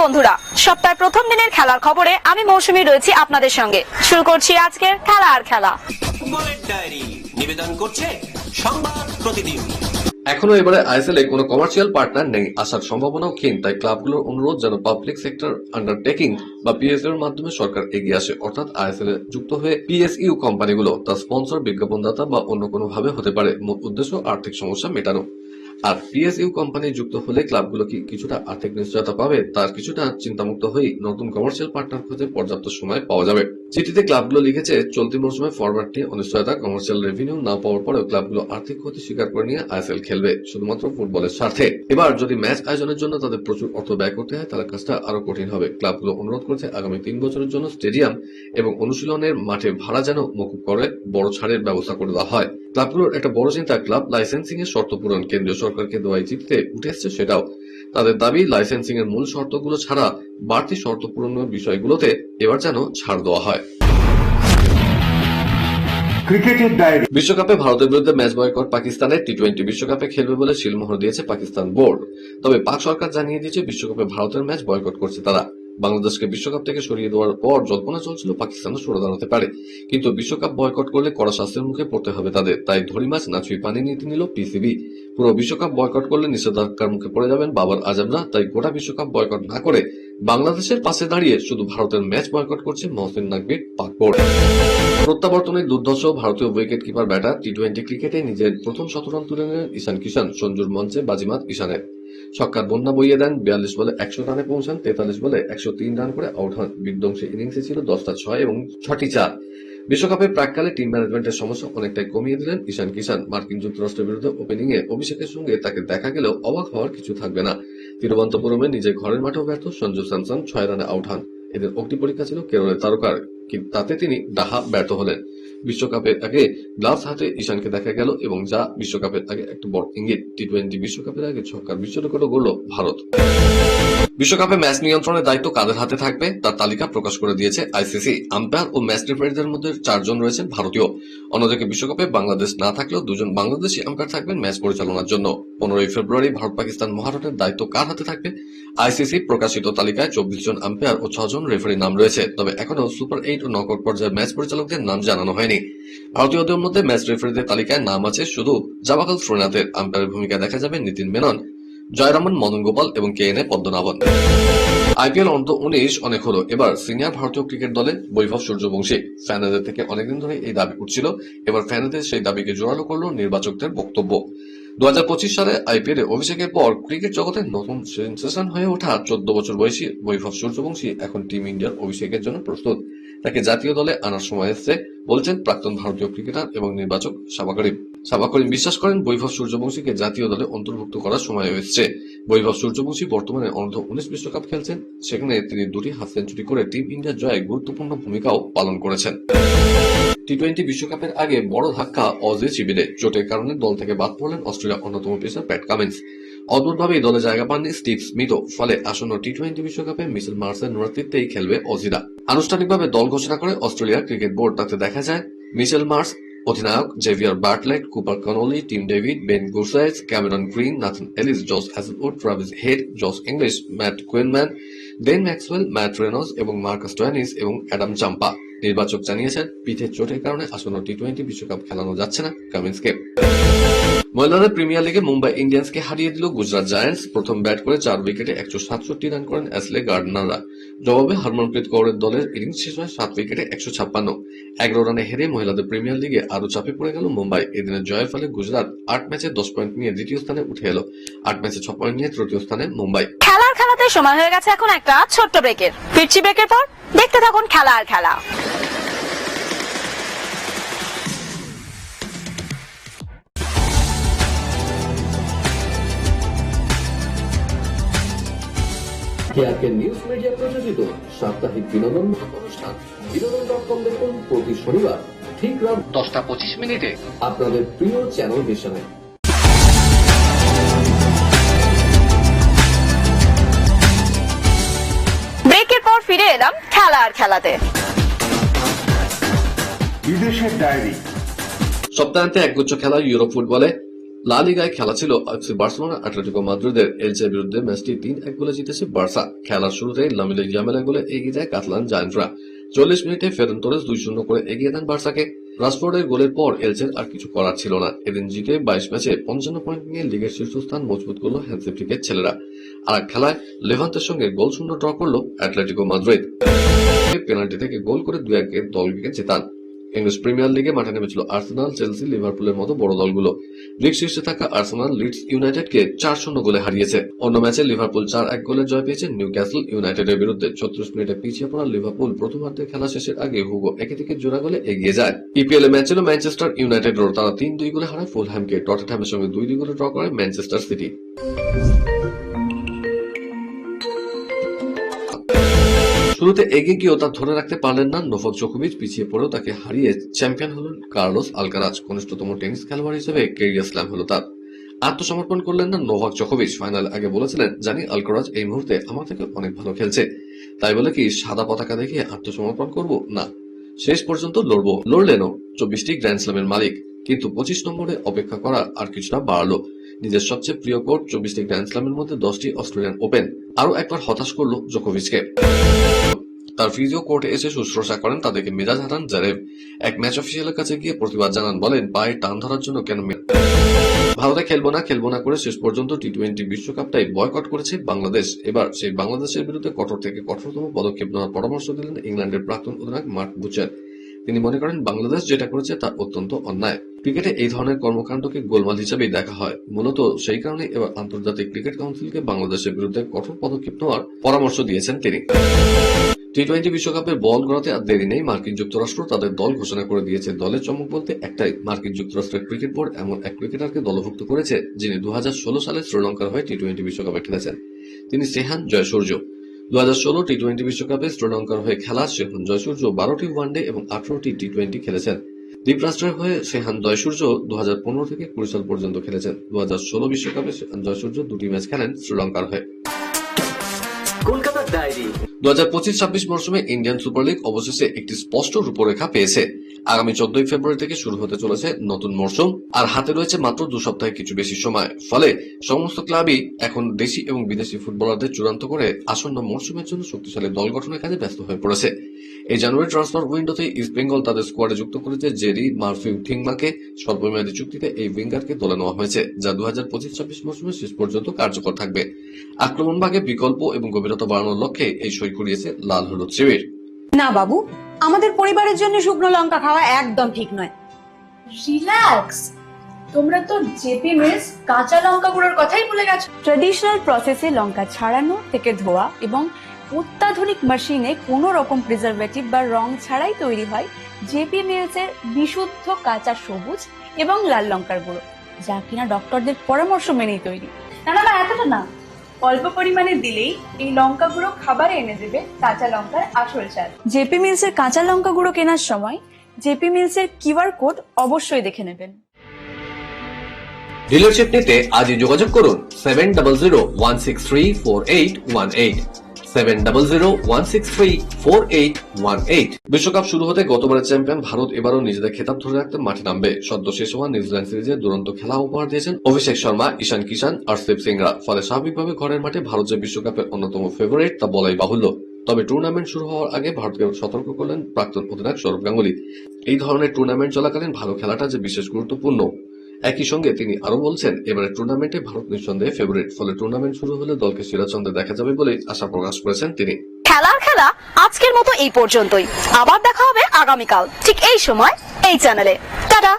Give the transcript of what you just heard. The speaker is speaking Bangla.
বন্ধুরা, সপ্তাহের প্রথম দিনের খেলার খবরে আমি মৌসুমী রয়েছি আপনাদের সঙ্গে। শুরু করছি আজকের খেলা আর খেলা। ফুটবলের ডায়েরি নিবেদন করছে সংবাদ প্রতিদিন। এখনো এবারে আইএসএল এ কোনো কমার্শিয়াল পার্টনার নেই, আসার সম্ভাবনাও ক্ষীণ। তাই ক্লাবগুলোর অনুরোধ যেন পাবলিক সেক্টর আন্ডারটেকিং বা পিএসইউ এর মাধ্যমে সরকার এগিয়ে আসে, অর্থাৎ আইএসএল এ যুক্ত হয়ে পিএসইউ কোম্পানিগুলো তার স্পন্সর, বিজ্ঞাপনদাতা বা অন্য কোনো ভাবে হতে পারে। মূল উদ্দেশ্য আর্থিক সমস্যা মেটানো। আর পিএসইউ কোম্পানি যুক্ত হলে ক্লাবগুলো কি কিছুটা আর্থিক নিশ্চয়তা পাবে, তার কিছুটা চিন্তামুক্ত হয়েই নতুন কমার্শিয়াল পার্টনার খুঁজে পর্যাপ্ত সময় পাওয়া যাবে। চিঠিতে ক্লাবগুলো লিখেছে, চলতি মৌসুমে ফরওয়ার্ড নিয়ে অনিশ্চয়তা, কমার্শিয়াল রেভিনিউ না পাওয়ার পরেও ক্লাবগুলো আর্থিক ক্ষতি স্বীকার করে নিয়ে আইএসএল খেলবে শুধুমাত্র ফুটবলের স্বার্থে। এবার যদি ম্যাচ আয়োজনের জন্য তাদের প্রচুর অর্থ ব্যয় করতে হয়, তাহলে কাজটা আরো কঠিন হবে। ক্লাবগুলো অনুরোধ করছে আগামী 3 বছরের জন্য স্টেডিয়াম এবং অনুশীলনের মাঠে ভাড়া যেন মকুব করে বড় ছাড়ের ব্যবস্থা করে দেওয়া হয়। ক্লাবগুলোর একটা বড় চিন্তা ক্লাব লাইসেন্সিং এর শর্ত পূরণ। কেন্দ্রীয় সরকারকে দেওয়া চিঠিতে উঠে এসছে সেটাও। তাদের দাবি, লাইসেন্সিং এর মূল শর্তগুলো ছাড়া বাড়তি শর্ত পূরণের বিষয়গুলোতে এবার যেন ছাড় দেওয়া হয়। ক্রিকেটের ডায়েরি। বিশ্বকাপে ভারতের বিরুদ্ধে ম্যাচ বয়কট পাকিস্তানের। টি-20 বিশ্বকাপে খেলবে বলে শিলমোহর দিয়েছে পাকিস্তান বোর্ড। তবে পাক সরকার জানিয়ে দিয়েছে বিশ্বকাপে ভারতের ম্যাচ বয়কট করছে তারা। বাংলাদেশকে বিশ্বকাপ থেকে সরিয়ে দেওয়ার পর জল্পনা চলছিল পাকিস্তানও সরে দাঁড়াতে পারে, কিন্তু বিশ্বকাপ বয়কট করলে কড়া শাস্তির মুখে পড়তে হবে তাদের। তাই ধরি মাছ না ছুঁই পানি নীতি নিল পিসিবি। পুরো বিশ্বকাপ বয়কট করলে নিষেধাজ্ঞার মুখে পড়ে যাবেন বাবার আজমরা। তাই গোটা বিশ্বকাপ বয়কট না করে বাংলাদেশের পাশে দাঁড়িয়ে শুধু ভারতের ম্যাচ বয়কট করছে মহসিন নাকভির পাক বোর্ড। প্রত্যাবর্তনে দুর্ধর্ষ ভারতীয় উইকেট কিপার ব্যাটার। টি-20 ক্রিকেটে নিজের প্রথম শতরান তুলে নিলেন ঈশান কিষান। সঞ্জুর মঞ্চে বাজিমাত ঈশানের। ছক্কার বন্যা বইয়ে দেন। 42 বলে 100 রানে পৌঁছান। 43 বলে 103 রান করে আউট হন। বিধ্বংসী ইনিংসে ছিল 10টা 6 এবং 6টি 4। বিশ্বকাপের প্রাককালে টিম ম্যানেজমেন্টের সমস্যা অনেকটাই কমিয়ে দিলেন ঈশান কিষান। মার্কিন যুক্তরাষ্ট্রের বিরুদ্ধে ওপেনিং এ অভিষেকের সঙ্গে তাকে দেখা গেলেও অবাক হওয়ার কিছু থাকবে না। তিরুবনন্তপুরমে নিজের ঘরের মাঠেও ব্যর্থ সঞ্জু স্যামসন 6 রানে আউট হন। এদের অগ্নি পরীক্ষা ছিল কেরলের তারকার, কিন্তু তাতে তিনি ডাহা ব্যর্থ হলেন। বিশ্বকাপের আগে গ্লাভস হাতে ঈশানকে দেখা গেল এবং যা বিশ্বকাপের আগে একটা বড় ইঙ্গিত। টি-20 বিশ্বকাপের আগে ছক্কার বিশ্ব রেকর্ডও গড়ল ভারত। বিশ্বকাপে ম্যাচ নিয়ন্ত্রণের দায়িত্ব কাদের হাতে থাকবে তার তালিকা প্রকাশ করে দিয়েছে আইসিসি। আম্পায়ার ও ম্যাচ রেফারিদের মধ্যে 4 জন রয়েছেন ভারতীয়। অন্যদিকে বিশ্বকাপে বাংলাদেশ না থাকলেও 2 জন বাংলাদেশি আম্পায়ার থাকবেন ম্যাচ পরিচালনার জন্য। 15 ফেব্রুয়ারি ভারত পাকিস্তান মহারণের দায়িত্ব কার হাতে থাকবে? আইসিসি প্রকাশিত তালিকায় 24 জন আম্পায়ার ও 6 জন রেফারির নাম রয়েছে। তবে এখনো সুপার 8 ও নকআউট পর্যায়ের ম্যাচ পরিচালকদের নাম জানানো হয়নি। ভারতীয়দের মধ্যে ম্যাচ রেফারিদের তালিকায় নাম আছে শুধু জাবাকাল শ্রীনাথের। আম্পায়ারের ভূমিকায় দেখা যাবে নিতিন মেনন, জয়রামন, মদন গোপাল এবং কে.এন.এ. পদ্মনাভন। আইপিএল অনূর্ধ্ব-19 অনেক হলো, এবার সিনিয়র ভারতীয় ক্রিকেট দলে বৈভব সূর্যবংশী। ফ্যানেদের থেকে অনেকদিন ধরে এই দাবি উঠছিল, এবার ফ্যানেদের সেই দাবিকে জোরালো করল নির্বাচকদের বক্তব্য। 2025 সালে আইপিএলে অভিষেকের পর ক্রিকেট জগতের নতুন সেন্সেশন হয়ে ওঠা 14 বছর বয়সী বৈভব সূর্যবংশী এখন টিম ইন্ডিয়ার অভিষেকের জন্য প্রস্তুত। তাকে জাতীয় দলে আনার সময় এসেছে বলছেন প্রাক্তন ভারতীয় ক্রিকেটার এবং নির্বাচক সাবা করিম। সাবা করিম বিশ্বাস করেন বৈভব সূর্যবংশীকে জাতীয় দলে অন্তর্ভুক্ত করার সময় এসেছে। বৈভব সূর্যবংশী বর্তমানে অনূর্ধ্ব-19 বিশ্বকাপ খেলছেন। সেখানে তিনি 2টি হাফ সেঞ্চুরি করে টিম ইন্ডিয়ার জয়ে গুরুত্বপূর্ণ ভূমিকাও পালন করেছেন। টি-20 বিশ্বকাপের আগে বড় ধাক্কা অজি শিবিরে। চোটের কারণে দল থেকে বাদ পড়লেন অস্ট্রেলিয়ার অন্যতম পেসার প্যাট কামিন্স। অদ্ভুতভাবেই দলে জায়গা পাননি স্টিভ স্মিথও। ফলে আসন্ন টি-20 বিশ্বকাপে মিচেল মার্শের নেতৃত্বেই খেলবে অজিরা। আনুষ্ঠানিকভাবে দল ঘোষণা করে অস্ট্রেলিয়ার ক্রিকেট বোর্ড। তাতে দেখা যায় মিচেল মার্শ, অধিনায়ক Xavier Bartlett, Cooper Connolly, Tim David, Ben Dwarshuis, Cameron Green, Nathan Ellis, Josh Hazlewood, Travis Head, Josh Inglis, Matt Kuhnemann, ডেন ম্যাক্সওয়েল, ম্যাট রেনল্ডস এবং মার্কাস স্টোয়ানিস এবং অ্যাডাম চাম্পা। নির্বাচক জানিয়েছেন পিঠের চোটের কারণে আসন্ন টি-20 বিশ্বকাপ খেলানো যাচ্ছে না কামিন্সকে। মহিলাদের প্রিমিয়ার লিগে মুম্বাই ইন্ডিয়ান্সকে হারিয়ে দিল গুজরাট জায়ান্টস। প্রথম ব্যাট করে 4 উইকেটে 167 রান করেন অ্যাশলে গার্ডনাররা। জবাবে হরমনপ্রীত কৌরের দলের ইনিংস শেষ হয় 7 উইকেটে 156। 11 রানে হেরে মহিলাদের প্রিমিয়ার লিগে আরো চাপে পড়ে গেল মুম্বাই। এদিনের জয়ের ফলে গুজরাট 8 ম্যাচে 10 পয়েন্ট নিয়ে দ্বিতীয় স্থানে উঠে এলো। 8 ম্যাচে 6 পয়েন্ট নিয়ে তৃতীয় স্থানে মুম্বাই। খেলার খেলাতে সময় হয়ে গেছে এখন একটা ছোট্ট ব্রেকের। ফিরছি ব্রেকের পর, দেখতে থাকুন খেলা আর খেলা। কেআরকে নিউজ মিডিয়া প্রযোজিত সাপ্তাহিক বিনোদন অনুষ্ঠান বিনোদন.com দেখুন প্রতি শনিবার ঠিক রাত 10:25 আপনাদের প্রিয় চ্যানেল ভিশনে। ব্রেকের পর ফিরে এলাম খেলা আর খেলাতে। বিদেশের ডায়েরি। সপ্তাহান্তে একগুচ্ছ খেলা ইউরোপ ফুটবলে। লা লিগায় খেলা ছিল এফসি বার্সেলোনা অ্যাটলেটিকো মাদ্রিদের এলচের বিরুদ্ধে। ম্যাচটি 3-1 গোলে জিতেছে বার্সা। খেলার শুরুতেই লামিনে ইয়ামালের গোলে এগিয়ে যায় কাতালান জায়ান্টরা। 40 মিনিটে ফেরান তোরেস 2-0 করে এগিয়ে দেন বার্সাকে। রাশফোর্ডের গোলের পর এলচের আর কিছু করার ছিল না। এদিন জিতে 22 ম্যাচে 55 পয়েন্ট নিয়ে লিগের শীর্ষস্থান মজবুত করল হ্যান্সি ফ্লিকের ছেলেরা। আর এক খেলায় লেভান্তের সঙ্গে গোল শূন্য ড্র করল অ্যাটলেটিকো মাদ্রিদ। পেনাল্টি থেকে গোল করে 2-1 দলকে জেতান। ইংলিশ প্রিমিয়ার লিগে মাঠে নেমেছিল আর্সেনাল, চেলসি, লিভারপুলের মতো বড় দলগুলো। লিগ শীর্ষে থাকা আর্সেনাল লিডস ইউনাইটেডকে 4-0 গোলে হারিয়েছে। অন্য ম্যাচে লিভারপুল 4-1 গোলের জয় পেয়েছে নিউক্যাসল ইউনাইটেডের বিরুদ্ধে। 36 মিনিটে পিছিয়ে পড়া লিভারপুল প্রথমার্ধে খেলা শেষের আগে হুগো একেদিকে জোড়া গোলে এগিয়ে যায়। ইপিএল এ ম্যাচ ছিল ম্যানচেস্টার ইউনাইটেডের। তারা 3-2 গোলে হারায় ফুলহ্যামকে। টটেনহ্যামের সঙ্গে 2-2 গোলে ড্র করে ম্যানচেস্টার সিটি। শুরুতে এগিয়ে গিয়েও তা ধরে রাখতে পারলেন না নোভাক জোকোভিচ। পিছিয়ে পড়েও তাকে হারিয়ে চ্যাম্পিয়ন হলেন কার্লোস আলকারাজ। কনিষ্ঠতম টেনিস খেলোয়াড় হিসেবে ক্যারিয়ার স্ল্যাম হলো তার। আত্মসমর্পণ করলেন না নোভাক জোকোভিচ। ফাইনাল আগে বলেছিলেন, জানি আলকারাজ এই মুহূর্তে আমার থেকে অনেক ভালো খেলছে, তাই বলে কি সাদা পতাকা দেখিয়ে আত্মসমর্পণ করব? না, শেষ পর্যন্ত লড়বো। লড়লেনও। 24টি গ্র্যান্ড স্ল্যামের মালিক, কিন্তু 25 নম্বরে অপেক্ষা করা আর কিছুটা বাড়লো। নিজের সবচেয়ে প্রিয় কোর্ট 24টি গ্র্যান্ড স্ল্যামের মধ্যে 10টি অস্ট্রেলিয়ান ওপেন। আরো একবার হতাশ করলো জোকোভিচকে। তার ফিজিও কোর্টে এসে শুশ্রূষা করেন, তাদেরকে মেজাজ হারান জারেভ। এক ম্যাচ অফিসিয়ালের কাছে গিয়ে প্রতিবাদ জানান, বলেন পায়ে টান ধরার জন্য কেন ভারতে খেলবো না করে শেষ পর্যন্ত টি-20 বিশ্বকাপটাই বয়কট করেছে বাংলাদেশ। এবার সেই বাংলাদেশের বিরুদ্ধে কঠোর থেকে কঠোরতম পদক্ষেপ নেওয়ার পরামর্শ দিলেন ইংল্যান্ডের প্রাক্তন অধিনায়ক মার্ক বুচার। তিনি মনে করেন বাংলাদেশ যেটা করেছে তা অত্যন্ত অন্যায়। ক্রিকেটে এই ধরনের কর্মকাণ্ডকে গোলমাল হিসেবেই দেখা হয়। মূলত সেই কারণে এবার আন্তর্জাতিক ক্রিকেট কাউন্সিলকে বাংলাদেশের বিরুদ্ধে কঠোর পদক্ষেপ নেওয়ার পরামর্শ দিয়েছেন তিনি। টি-20 বিশ্বকাপের বল গড়াতে আর দেরি নেই। মার্কিন যুক্তরাষ্ট্র তাদের দল ঘোষণা করে দিয়েছে। দলের চমক বলতে একটাই, মার্কিন যুক্তরাষ্ট্রের ক্রিকেট বোর্ড এমন এক ক্রিকেটারকে দলভুক্ত করেছে যিনি 2016 সালে শ্রীলঙ্কার হয়ে টি-20 বিশ্বকাপে খেলেছেন। তিনি সেহান জয়সূর্য। 2016 টি-20 বিশ্বকাপে শ্রীলঙ্কার হয়ে খেলা সেহান জয়সূর্য 12টি ওয়ানডে এবং 18টি টি-20 খেলেছেন। দ্বীপরাষ্ট্রের হয়ে সেহান জয়সূর্য 2015 থেকে 20 সাল পর্যন্ত খেলেছেন। 2016 বিশ্বকাপে সেহান জয়সূর্য 2টি ম্যাচ খেলেন শ্রীলঙ্কার হয়ে। কলকাতার ডায়েরি 2025-26 মরশুমে ইন্ডিয়ান সুপার লিগ অবশেষে একটি স্পষ্ট রূপরেখা পেয়েছে। আগামী 14 ফেব্রুয়ারি থেকে শুরু হতে চলেছে নতুন মরশুম। আর হাতে রয়েছে মাত্র 2 সপ্তাহে কিছু বেশি সময়। ফলে সমস্ত ক্লাবই এখন দেশি এবং বিদেশি ফুটবলারদের চূড়ান্ত করে আসন্ন মরশুমের জন্য শক্তিশালী দল গঠনের কাজে ব্যস্ত হয়ে পড়েছে। এই জানুয়ারি ট্রান্সফার উইন্ডোতে ইস্ট বেঙ্গল তাদের স্কোয়াডে যুক্ত করেছে জেরি মার্ফি থিংমাকে। স্বল্পমেয়াদী চুক্তিতে এই উইঙ্গারকে দলে নেওয়া হয়েছে, যা 2025-26 মরশুমে শেষ পর্যন্ত কার্যকর থাকবে। আক্রমণভাগে বিকল্প এবং গভীরতা বাড়ানোর লক্ষ্যে এই সই করিয়েছে লাল হলুদ শিবির। না বাবু, আমাদের পরিবারের জন্য শুকনো লঙ্কা খাওয়া একদম ঠিক নয়। রিল্যাক্স, তোমরা তো জেপি মিলস কাঁচা লঙ্কা গুঁড়োর কথাই ভুলে গেছো। ট্রেডিশনাল প্রসেসে লঙ্কা ছাড়ানো থেকে ধোয়া এবং অত্যাধুনিক মেশিনে কোনো রকম প্রিজারভেটিভ বা রং ছাড়াই তৈরি হয় জেপি মিলসের বিশুদ্ধ কাঁচা সবুজ এবং লাল লঙ্কার গুঁড়ো, যা কিনা ডক্টরদের পরামর্শ মেনেই তৈরি। না না না, এতটা না, অল্প পরিমাণে দিলেই এই লঙ্কা গুঁড়ো খাবারে এনে দেবে কাঁচা লঙ্কার আসল স্বাদ। জেপি মিলসের কাঁচা লঙ্কা গুঁড়ো কেনার সময় জেপি মিলসের কিউআর কোড অবশ্যই দেখে নেবেন। ডিলারশিপ নিতে আজই যোগাযোগ করুন 7001634818 7001634818। বিশ্বকাপ শুরু হতে গতবারের চ্যাম্পিয়ন ভারত এবারও নিজেদের খেতাব ধরে রাখতে মাঠে নামবে। সদ্য শেষ হওয়া নিউজিল্যান্ড সিরিজে দুরন্ত খেলা উপহার দিয়েছেন অভিষেক শর্মা, ঈশান কিষান, আরশদীপ সিংরা। ফলে স্বাভাবিকভাবে ঘরের মাঠে ভারত যে বিশ্বকাপের অন্যতম ফেভারিট তা বলাই বাহুল্য। তবে টুর্নামেন্ট শুরু হওয়ার আগে ভারতকে সতর্ক করলেন প্রাক্তন অধিনায়ক সৌরভ গাঙ্গুলী। এই ধরনের টুর্নামেন্ট চলাকালীন ভালো খেলাটা যে বিশেষ গুরুত্বপূর্ণ। একই সঙ্গে তিনি আরো বলছেন, এবারে টুর্নামেন্টে ভারত নিঃসন্দেহে ফেভারিট। ফলে টুর্নামেন্ট শুরু হলে দলকে সিরাজচন্দ্রে দেখা যাবে বলে আশা প্রকাশ করেছেন তিনি। খেলা আজকের মতো এই পর্যন্তই। আবার দেখা হবে আগামীকাল ঠিক এই সময় এই চ্যানেলে। টাটা।